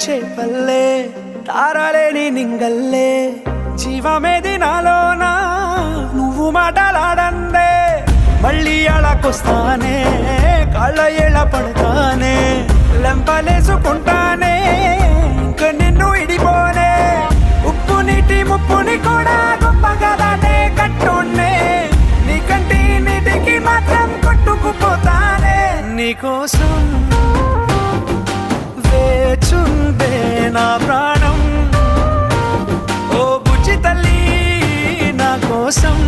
చేపల్లే తారలేని నింగల్లే జీవమేది నాలోనా నువ్వు మాటలాడందే మళ్ళీ అలాకొస్తానే కాళ్ళ ఏళ్ళ పడతానే లెంపలేసుకుంటానే ఇంక నిన్ను ఇడిపోనే ఉప్పు నీటి ముప్పుని కూడా గొప్పగా దాటే కట్టున్నే నీ కంటి నీటికి మాత్రం కొట్టుకుపోతానే నీకోసం వేచుందే నా ప్రాణం ఓ బుజ్జి తల్లి నా కోసం